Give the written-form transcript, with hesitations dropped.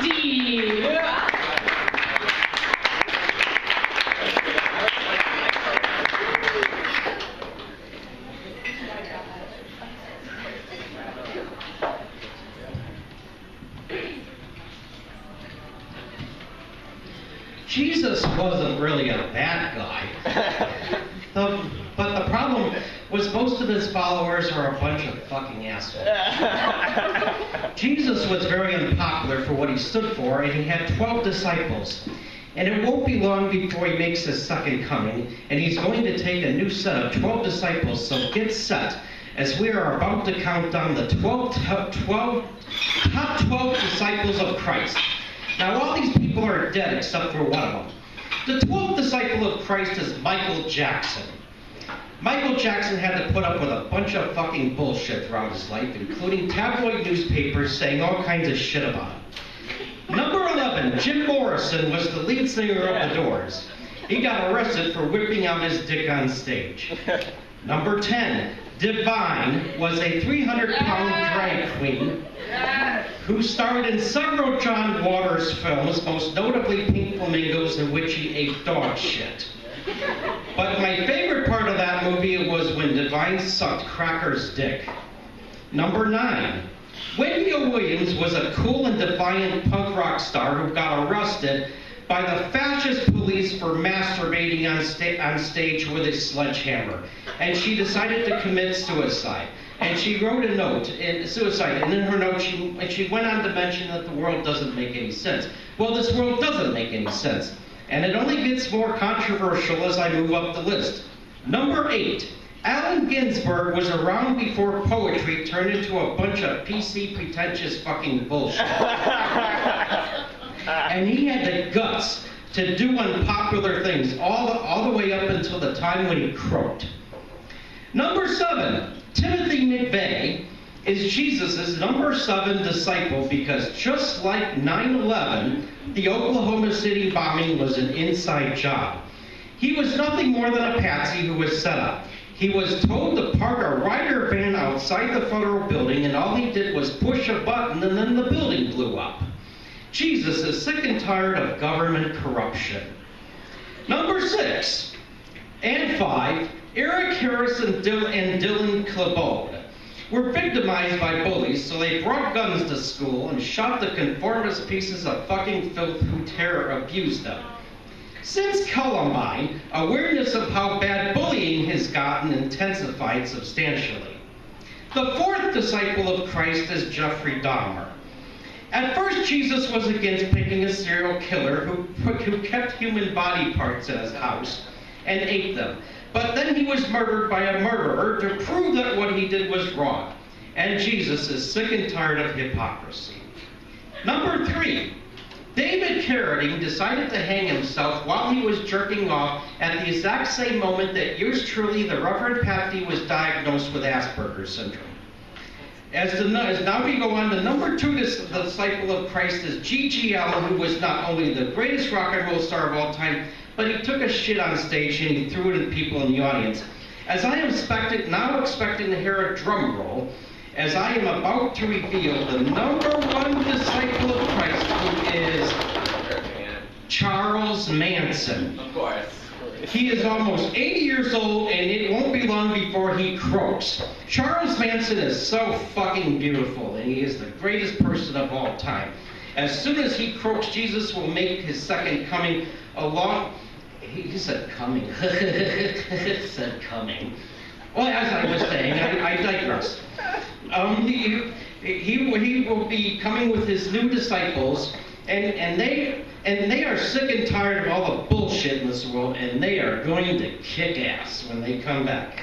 D. Jesus wasn't really a bad guy. But the problem was most of his followers are a bunch of fucking assholes. Jesus was very unpopular for what he stood for, and he had 12 disciples. And it won't be long before he makes his second coming, and he's going to take a new set of 12 disciples, so get set, as we are about to count down the top 12 disciples of Christ. Now, all these people are dead except for one of them. The 12th disciple of Christ is Michael Jackson. Michael Jackson had to put up with a bunch of fucking bullshit throughout his life, including tabloid newspapers saying all kinds of shit about him. Number 11, Jim Morrison was the lead singer of The Doors. He got arrested for whipping out his dick on stage. Number 10, Divine was a 300-pound drag queen who starred in several John Waters films, most notably Pink Flamingos, in which he ate dog shit. But my favorite part of that movie was when Divine sucked Cracker's dick. Number 9, Wendy Williams was a cool and defiant punk rock star who got arrested by the fascist police for masturbating on stage with a sledgehammer. And she decided to commit suicide. And she wrote a note, suicide, and in her note she went on to mention that the world doesn't make any sense. Well, this world doesn't make any sense. And it only gets more controversial as I move up the list. Number 8, Allen Ginsberg was around before poetry turned into a bunch of PC pretentious fucking bullshit. And he had the guts to do unpopular things all the way up until the time when he croaked. Number 7, Timothy McVeigh is Jesus' number 7 disciple because just like 9/11, the Oklahoma City bombing was an inside job. He was nothing more than a patsy who was set up. He was told to park a Ryder van outside the federal building, and all he did was push a button and then the building blew up. Jesus is sick and tired of government corruption. Number 6 and 5, Eric Harris and Dylan Klebold were victimized by bullies, so they brought guns to school and shot the conformist pieces of fucking filth who abused them. Since Columbine, awareness of how bad bullying has gotten intensified substantially. The 4th disciple of Christ is Jeffrey Dahmer. At first, Jesus was against picking a serial killer who kept human body parts in his house and ate them. But then he was murdered by a murderer to prove that what he did was wrong. And Jesus is sick and tired of hypocrisy. Number 3, David Carradine decided to hang himself while he was jerking off at the exact same moment that yours truly, the Reverend Pat D, was diagnosed with Asperger's syndrome. As now we go on, the number 2 disciple of Christ is G.G. Allin, who was not only the greatest rock and roll star of all time, but he took a shit on stage and he threw it at people in the audience. As I am now expecting to hear a drum roll, as I am about to reveal the number 1 disciple of Christ, who is Charles Manson. Of course. He is almost 80 years old, and it won't be long before he croaks. Charles Manson is so fucking beautiful, and he is the greatest person of all time. As soon as he croaks, Jesus will make his second coming along. He said coming. He said coming. Well, as I was saying, I digress. He will be coming with his new disciples, and they are sick and tired of all the bullshit in this world, and they are going to kick ass when they come back.